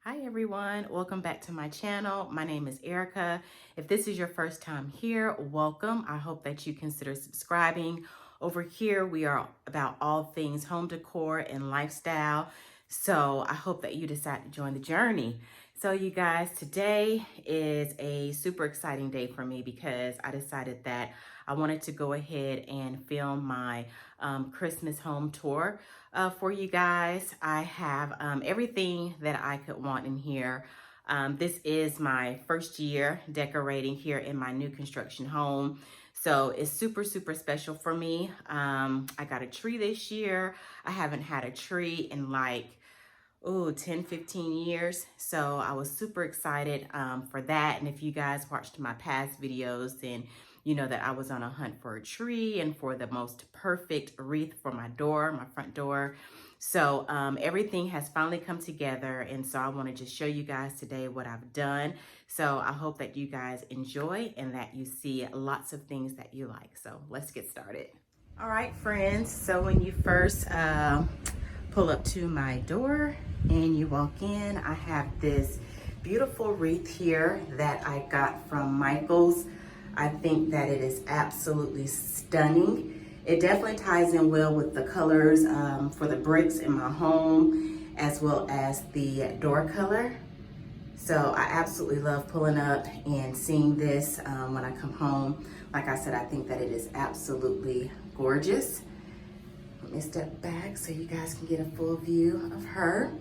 Hi everyone, welcome back to my channel. My name is Erica. If this is your first time here, welcome. I hope that you consider subscribing. Over here, we are about all things home decor and lifestyle. So I hope that you decide to join the journey. So you guys, today is a super exciting day for me because I decided that I wanted to go ahead and film my Christmas home tour for you guys. I have everything that I could want in here. This is my first year decorating here in my new construction home. So it's super, super special for me. I got a tree this year. I haven't had a tree in like 10, 15 years. So I was super excited for that. And if you guys watched my past videos, then you know that I was on a hunt for a tree and for the most perfect wreath for my door, my front door. So everything has finally come together. And so I want to just show you guys today what I've done. So I hope that you guys enjoy and that you see lots of things that you like. So let's get started. All right, friends. So when you first pull up to my door and you walk in, I have this beautiful wreath here that I got from Michael's. I think that it is absolutely stunning. It definitely ties in well with the colors for the bricks in my home, as well as the door color. So I absolutely love pulling up and seeing this when I come home. Like I said, I think that it is absolutely gorgeous. Let me step back so you guys can get a full view of her.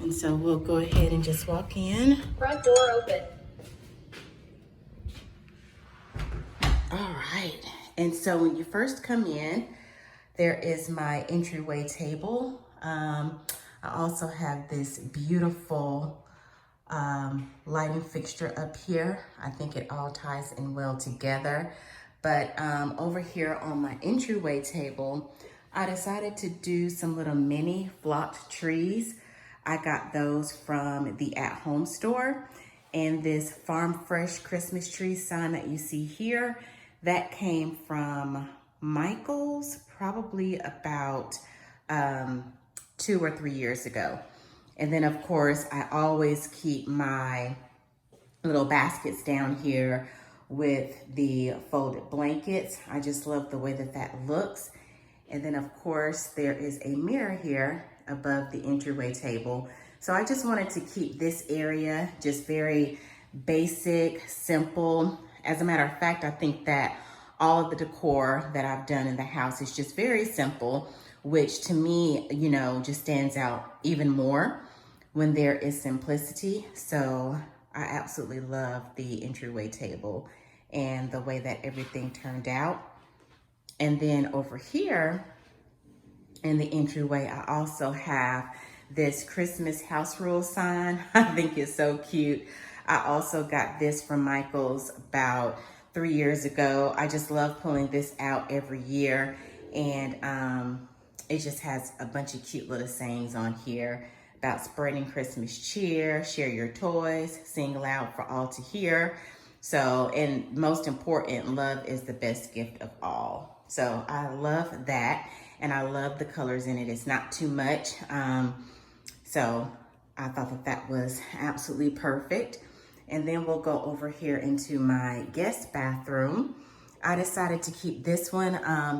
And so we'll go ahead and just walk in. Front door open. All right. And so when you first come in, there is my entryway table. I also have this beautiful lighting fixture up here. I think it all ties in well together. But over here on my entryway table, I decided to do some little mini flocked trees. I got those from the At Home store. And this Farm Fresh Christmas tree sign that you see here, that came from Michael's probably about 2 or 3 years ago. And then of course, I always keep my little baskets down here with the folded blankets. I just love the way that that looks. And then of course, there is a mirror here above the entryway table. So I just wanted to keep this area just very basic, simple. As a matter of fact, I think that all of the decor that I've done in the house is just very simple, which to me, you know, just stands out even more when there is simplicity. So I absolutely love the entryway table and the way that everything turned out. And then over here in the entryway, I also have this Christmas house rule sign. I think it's so cute. I also got this from Michael's about 3 years ago. I just love pulling this out every year. And it just has a bunch of cute little sayings on here about spreading Christmas cheer, share your toys, sing loud for all to hear. So, and most important, love is the best gift of all. So I love that. And I love the colors in it. It's not too much. So I thought that that was absolutely perfect. And then we'll go over here into my guest bathroom. I decided to keep this one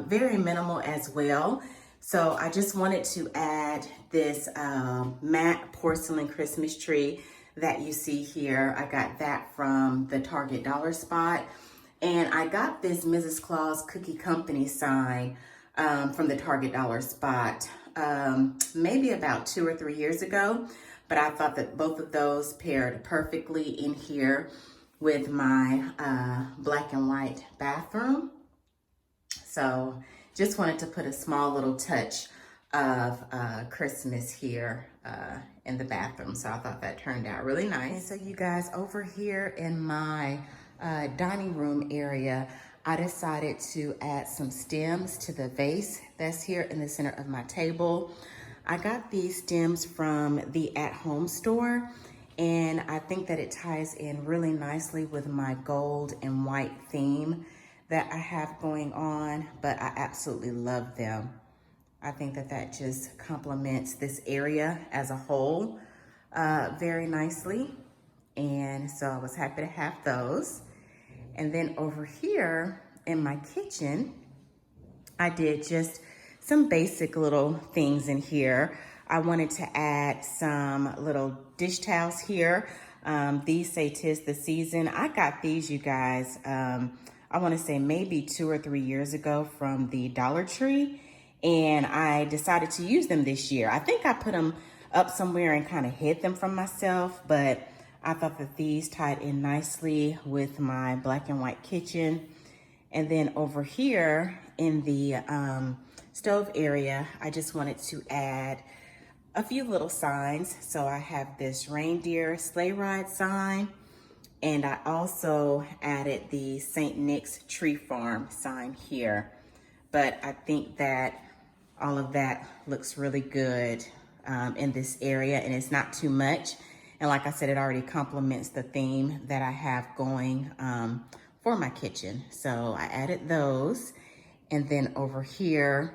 very minimal as well. So I just wanted to add this matte porcelain Christmas tree that you see here. I got that from the Target dollar spot. And I got this Mrs. Claus Cookie Company sign from the Target dollar spot maybe about 2 or 3 years ago. But I thought that both of those paired perfectly in here with my black and white bathroom. So just wanted to put a small little touch of Christmas here in the bathroom. So I thought that turned out really nice. So you guys, over here in my dining room area, I decided to add some stems to the vase that's here in the center of my table. I got these stems from the At Home store, and I think that it ties in really nicely with my gold and white theme that I have going on, but I absolutely love them. I think that that just complements this area as a whole. very nicely. And so I was happy to have those. And then over here in my kitchen, I did just some basic little things in here. I wanted to add some little dish towels here. These say 'tis the season. I got these, you guys, I want to say maybe 2 or 3 years ago from the Dollar Tree. And I decided to use them this year. I think I put them up somewhere and kind of hid them from myself, but I thought that these tied in nicely with my black and white kitchen. And then over here in the stove area, I just wanted to add a few little signs. So I have this reindeer sleigh ride sign, and I also added the St. Nick's Tree Farm sign here. But I think that all of that looks really good in this area, and it's not too much. And like I said, it already complements the theme that I have going for my kitchen. So I added those. And then over here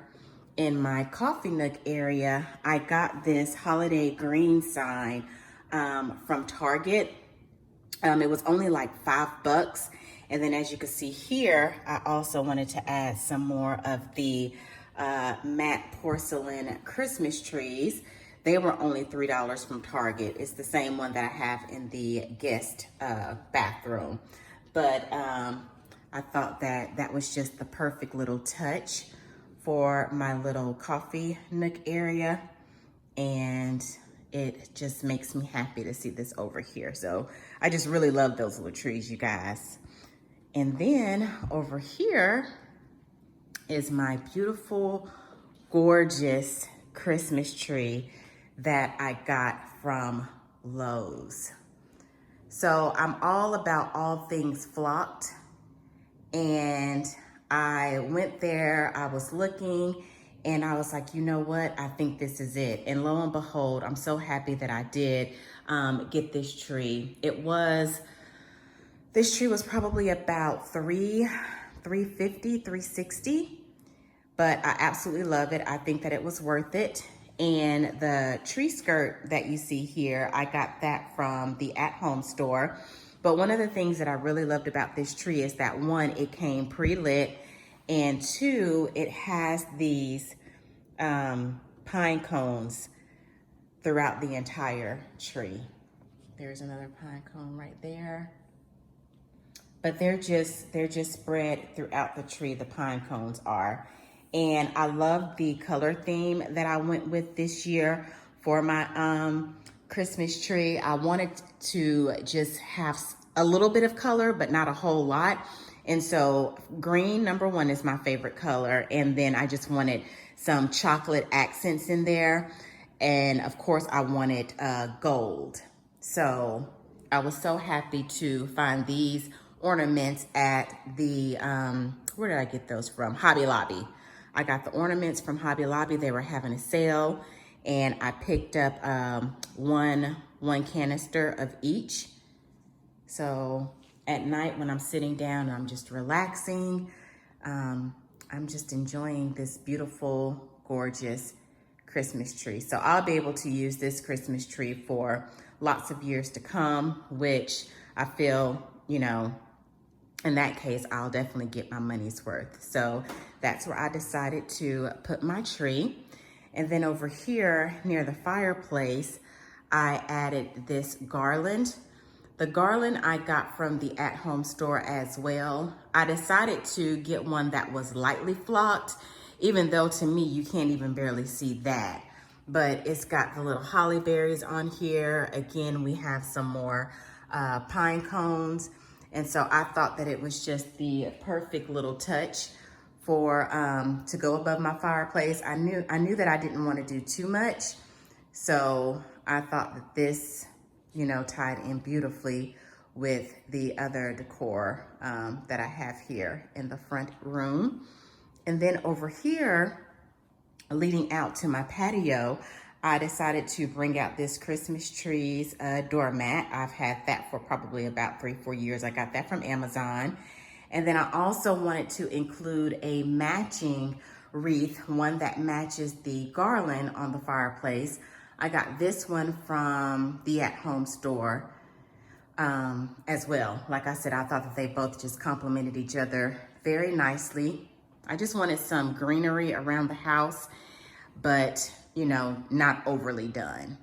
in my coffee nook area, I got this holiday green sign from Target. It was only like $5. And then as you can see here, I also wanted to add some more of the matte porcelain Christmas trees. They were only $3 from Target. It's the same one that I have in the guest bathroom. But I thought that that was just the perfect little touch for my little coffee nook area. And it just makes me happy to see this over here. So I just really love those little trees, you guys. And then over here is my beautiful, gorgeous Christmas tree that I got from Lowe's. So I'm all about all things flocked, and I went there, I was looking, and I was like, you know what? I think this is it. And lo and behold, I'm so happy that I did get this tree. This tree was probably about $350, $360, but I absolutely love it. I think that it was worth it. And the tree skirt that you see here, I got that from the at-home store. But one of the things that I really loved about this tree is that one, it came pre-lit, and two, it has these pine cones throughout the entire tree. There's another pine cone right there. But they're just spread throughout the tree, the pine cones are. And I love the color theme that I went with this year for my Christmas tree. I wanted to just have a little bit of color, but not a whole lot. And so green, number one, is my favorite color. And then I just wanted some chocolate accents in there. And of course I wanted gold. So I was so happy to find these ornaments at the, where did I get those from? Hobby Lobby. I got the ornaments from Hobby Lobby. They were having a sale, and I picked up one canister of each. So at night when I'm sitting down and I'm just relaxing, I'm just enjoying this beautiful, gorgeous Christmas tree. So I'll be able to use this Christmas tree for lots of years to come, which I feel, you know, in that case, I'll definitely get my money's worth. So that's where I decided to put my tree. And then over here near the fireplace, I added this garland. The garland I got from the at-home store as well. I decided to get one that was lightly flocked, even though to me, you can't even barely see that. But it's got the little holly berries on here. Again, we have some more pine cones. And so I thought that it was just the perfect little touch for to go above my fireplace. I knew that I didn't want to do too much. So I thought that this, you know, tied in beautifully with the other decor that I have here in the front room. And then over here, leading out to my patio, I decided to bring out this Christmas trees doormat. I've had that for probably about 3-4 years. I got that from Amazon. And then I also wanted to include a matching wreath, one that matches the garland on the fireplace. I got this one from the at-home store as well. Like I said, I thought that they both just complemented each other very nicely. I just wanted some greenery around the house, but you know, not overly done.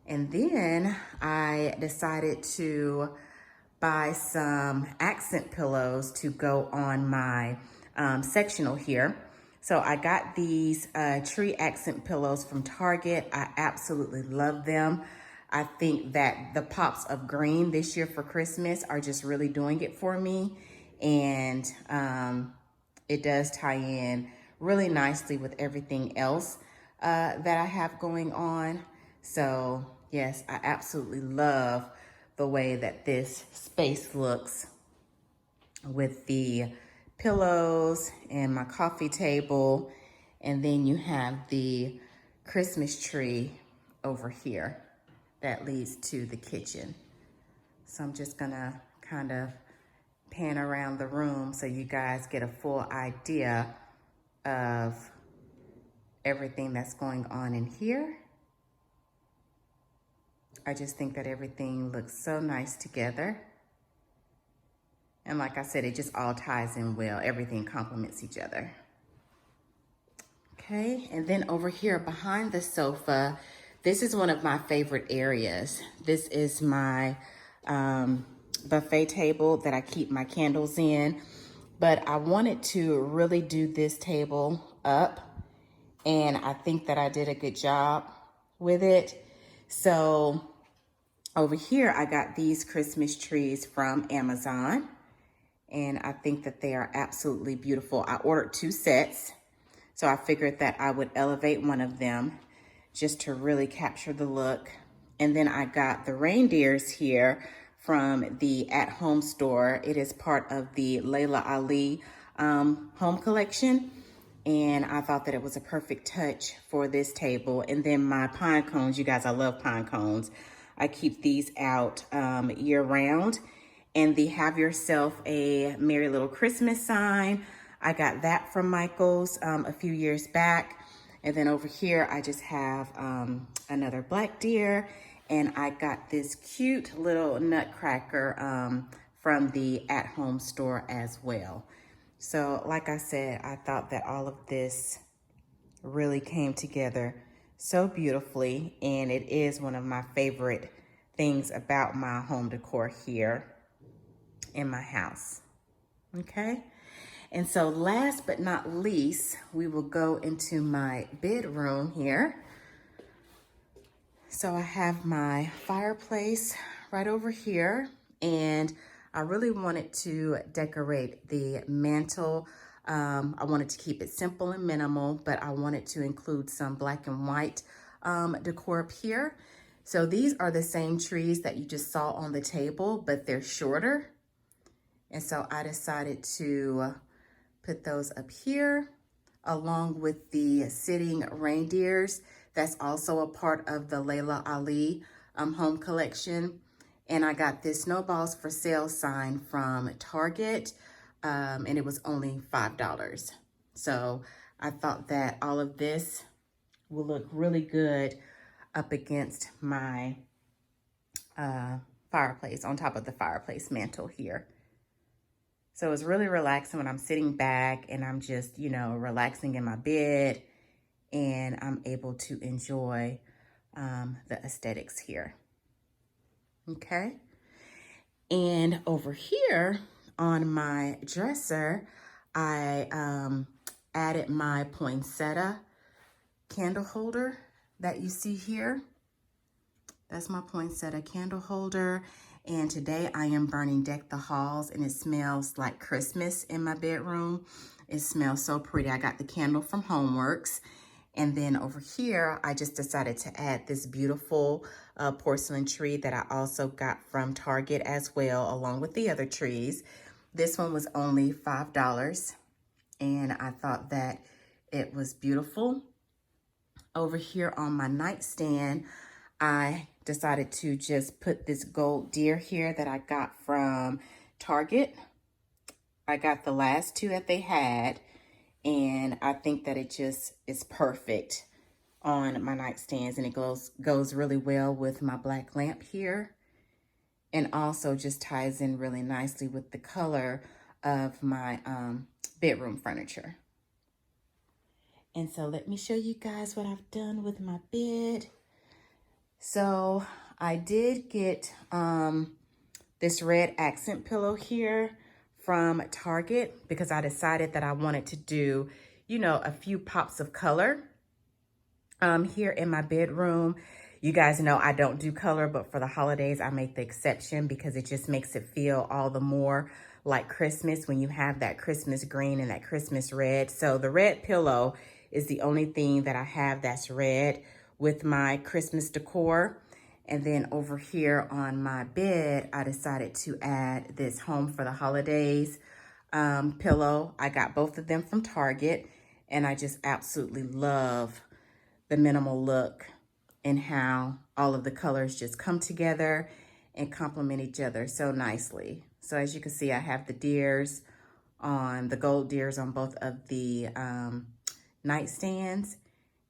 And then I decided to buy some accent pillows to go on my sectional here. So I got these tree accent pillows from Target. I absolutely love them. I think that the pops of green this year for Christmas are just really doing it for me. And it does tie in really nicely with everything else that I have going on. So yes, I absolutely love the way that this space looks with the pillows and my coffee table. And then you have the Christmas tree over here that leads to the kitchen. So I'm just gonna kind of pan around the room so you guys get a full idea of everything that's going on in here. I just think that everything looks so nice together. And like I said, it just all ties in well. Everything complements each other. Okay, and then over here behind the sofa, this is one of my favorite areas. This is my buffet table that I keep my candles in. But I wanted to really do this table up, and I think that I did a good job with it. So over here, I got these Christmas trees from Amazon, and I think that they are absolutely beautiful. I ordered 2 sets, so I figured that I would elevate one of them just to really capture the look. And then I got the reindeers here from the at-home store. It is part of the Layla Ali home collection. And I thought that it was a perfect touch for this table. And then my pine cones, you guys, I love pine cones. I keep these out year round. And the Have Yourself a Merry Little Christmas sign, I got that from Michael's a few years back. And then over here, I just have another black deer. And I got this cute little nutcracker from the at-home store as well. So like I said, I thought that all of this really came together so beautifully, and it is one of my favorite things about my home decor here in my house. Okay, and so last but not least, we will go into my bedroom here. So I have my fireplace right over here, and I really wanted to decorate the mantle. I wanted to keep it simple and minimal, but I wanted to include some black and white decor up here. So these are the same trees that you just saw on the table, but they're shorter. And so I decided to put those up here along with the sitting reindeers. That's also a part of the Layla Ali home collection. And I got this Snowballs for Sale sign from Target, and it was only $5. So I thought that all of this will look really good up against my fireplace, on top of the fireplace mantle here. So it's really relaxing when I'm sitting back and I'm just, you know, relaxing in my bed, and I'm able to enjoy the aesthetics here. Okay. And over here on my dresser, I added my poinsettia candle holder that you see here. That's my poinsettia candle holder. And today I am burning Deck the Halls, and it smells like Christmas in my bedroom. It smells so pretty. I got the candle from Homeworks. And then over here, I just decided to add this beautiful porcelain tree that I also got from Target as well, along with the other trees. This one was only $5, and I thought that it was beautiful. Over here on my nightstand, I decided to just put this gold deer here that I got from Target. I got the last 2 that they had, and I think that it just is perfect on my nightstands, and it goes really well with my black lamp here, and also just ties in really nicely with the color of my bedroom furniture. And so let me show you guys what I've done with my bed. So I did get this red accent pillow here from Target because I decided that I wanted to do, you know, a few pops of color here in my bedroom. You guys know I don't do color, but for the holidays, I make the exception because it just makes it feel all the more like Christmas when you have that Christmas green and that Christmas red. So the red pillow is the only thing that I have that's red with my Christmas decor. And then over here on my bed, I decided to add this Home for the Holidays pillow. I got both of them from Target, and I just absolutely love the minimal look and how all of the colors just come together and complement each other so nicely. So as you can see, I have the deers on, the gold deers on both of the nightstands,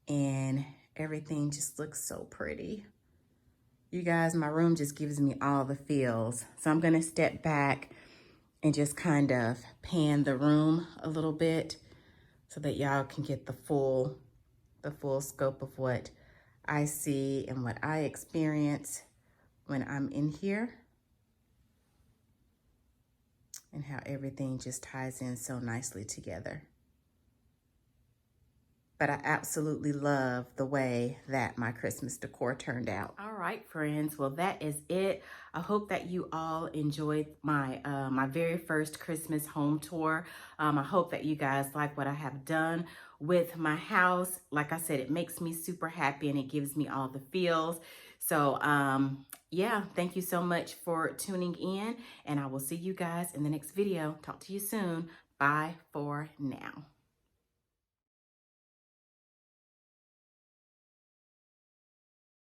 and everything just looks so pretty. You guys, my room just gives me all the feels. So I'm gonna step back and just kind of pan the room a little bit so that y'all can get the full scope of what I see and what I experience when I'm in here, and how everything just ties in so nicely together. But I absolutely love the way that my Christmas decor turned out. All right, friends, well, that is it. I hope that you all enjoyed my my very first Christmas home tour. I hope that you guys like what I have done with my house. Like I said, it makes me super happy and it gives me all the feels. So yeah, thank you so much for tuning in, and I will see you guys in the next video. Talk to you soon. Bye for now.